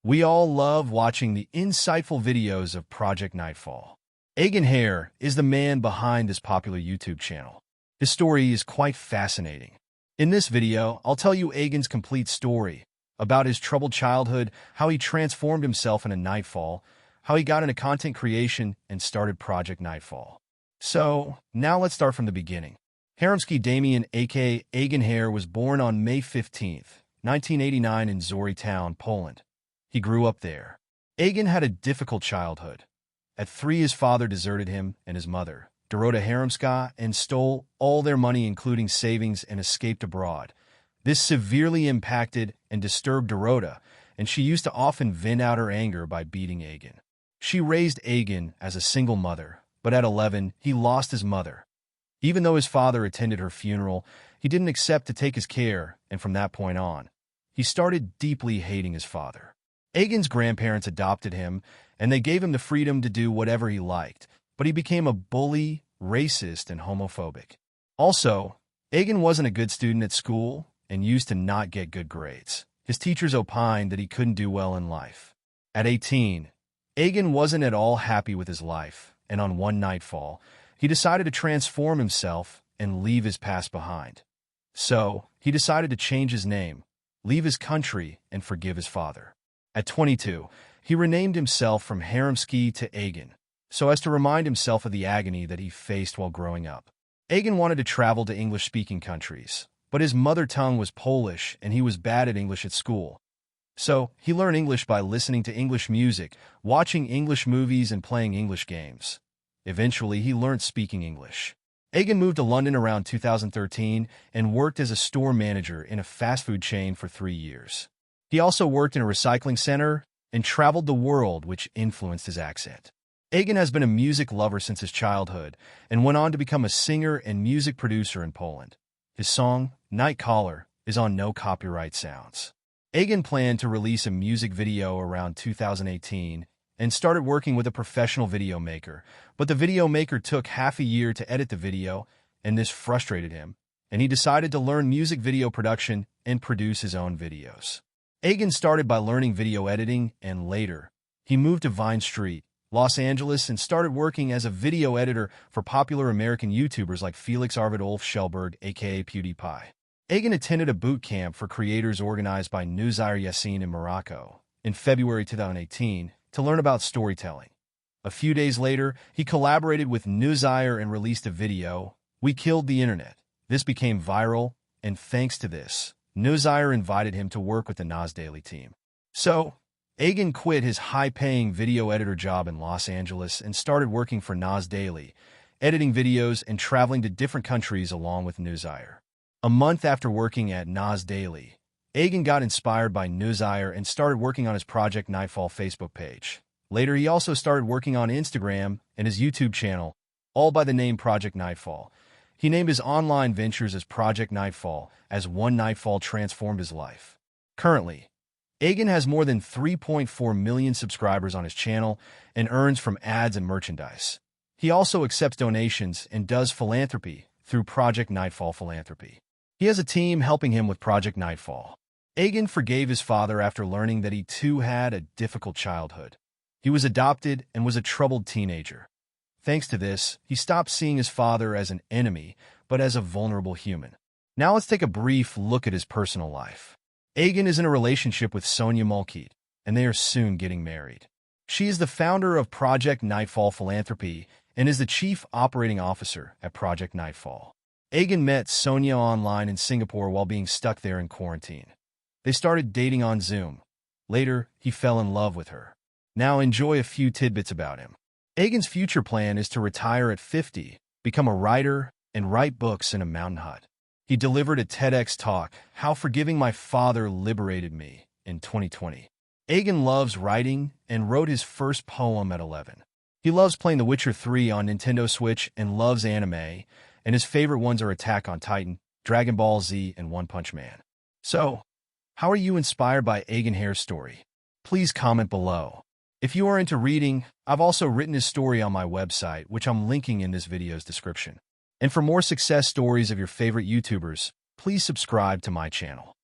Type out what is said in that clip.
We all love watching the insightful videos of Project Nightfall. Agon Hare is the man behind this popular YouTube channel. His story is quite fascinating. In this video, I'll tell you Agon's complete story about his troubled childhood, how he transformed himself into Nightfall, how he got into content creation and started Project Nightfall. So, now let's start from the beginning. Haremski Damien aka Agon Hare was born on May 15, 1989 in Zory Town, Poland. He grew up there. Agon had a difficult childhood. At 3, his father deserted him and his mother, Dorota Haremska, and stole all their money including savings and escaped abroad. This severely impacted and disturbed Dorota, and she used to often vent out her anger by beating Agon. She raised Agon as a single mother, but at 11, he lost his mother. Even though his father attended her funeral, he didn't accept to take his care, and from that point on, he started deeply hating his father. Agon's grandparents adopted him, and they gave him the freedom to do whatever he liked, but he became a bully, racist, and homophobic. Also, Agon wasn't a good student at school and used to not get good grades. His teachers opined that he couldn't do well in life. At 18, Agon wasn't at all happy with his life, and on one nightfall, he decided to transform himself and leave his past behind. So, he decided to change his name, leave his country, and forgive his father. At 22, he renamed himself from Haremski to Agon, so as to remind himself of the agony that he faced while growing up. Agon wanted to travel to English-speaking countries, but his mother tongue was Polish and he was bad at English at school. So, he learned English by listening to English music, watching English movies, and playing English games. Eventually, he learned speaking English. Agon moved to London around 2013 and worked as a store manager in a fast food chain for 3 years. He also worked in a recycling center and traveled the world, which influenced his accent. Agon has been a music lover since his childhood and went on to become a singer and music producer in Poland. His song, Night Caller, is on No Copyright Sounds. Agon planned to release a music video around 2018 and started working with a professional video maker, but the video maker took half a year to edit the video, and this frustrated him, and he decided to learn music video production and produce his own videos. Agon started by learning video editing, and later, he moved to Vine Street, Los Angeles, and started working as a video editor for popular American YouTubers like Felix Arvid Ulf Schellberg, aka PewDiePie. Agon attended a boot camp for creators organized by Nuzire Yassin in Morocco in February 2018 to learn about storytelling. A few days later, he collaborated with Nuzire and released a video, We Killed the Internet. This became viral, and thanks to this, Nuzire invited him to work with the Nas Daily team. So, Agon quit his high-paying video editor job in Los Angeles and started working for Nas Daily, editing videos and traveling to different countries along with Nuzire. A month after working at Nas Daily, Agon got inspired by Nuzire and started working on his Project Nightfall Facebook page. Later, he also started working on Instagram and his YouTube channel, all by the name Project Nightfall. He named his online ventures as Project Nightfall, as one nightfall transformed his life. Currently, Agon has more than 3.4 million subscribers on his channel and earns from ads and merchandise. He also accepts donations and does philanthropy through Project Nightfall Philanthropy. He has a team helping him with Project Nightfall. Agon forgave his father after learning that he too had a difficult childhood. He was adopted and was a troubled teenager. Thanks to this, he stopped seeing his father as an enemy, but as a vulnerable human. Now let's take a brief look at his personal life. Agon is in a relationship with Sonia Mulkeet, and they are soon getting married. She is the founder of Project Nightfall Philanthropy and is the chief operating officer at Project Nightfall. Agon met Sonia online in Singapore while being stuck there in quarantine. They started dating on Zoom. Later, he fell in love with her. Now enjoy a few tidbits about him. Agon's future plan is to retire at 50, become a writer, and write books in a mountain hut. He delivered a TEDx talk, How Forgiving My Father Liberated Me, in 2020. Agon loves writing and wrote his first poem at 11. He loves playing The Witcher 3 on Nintendo Switch and loves anime, and his favorite ones are Attack on Titan, Dragon Ball Z, and One Punch Man. So, how are you inspired by Agon Hare's story? Please comment below. If you are into reading, I've also written his story on my website, which I'm linking in this video's description. And for more success stories of your favorite YouTubers, please subscribe to my channel.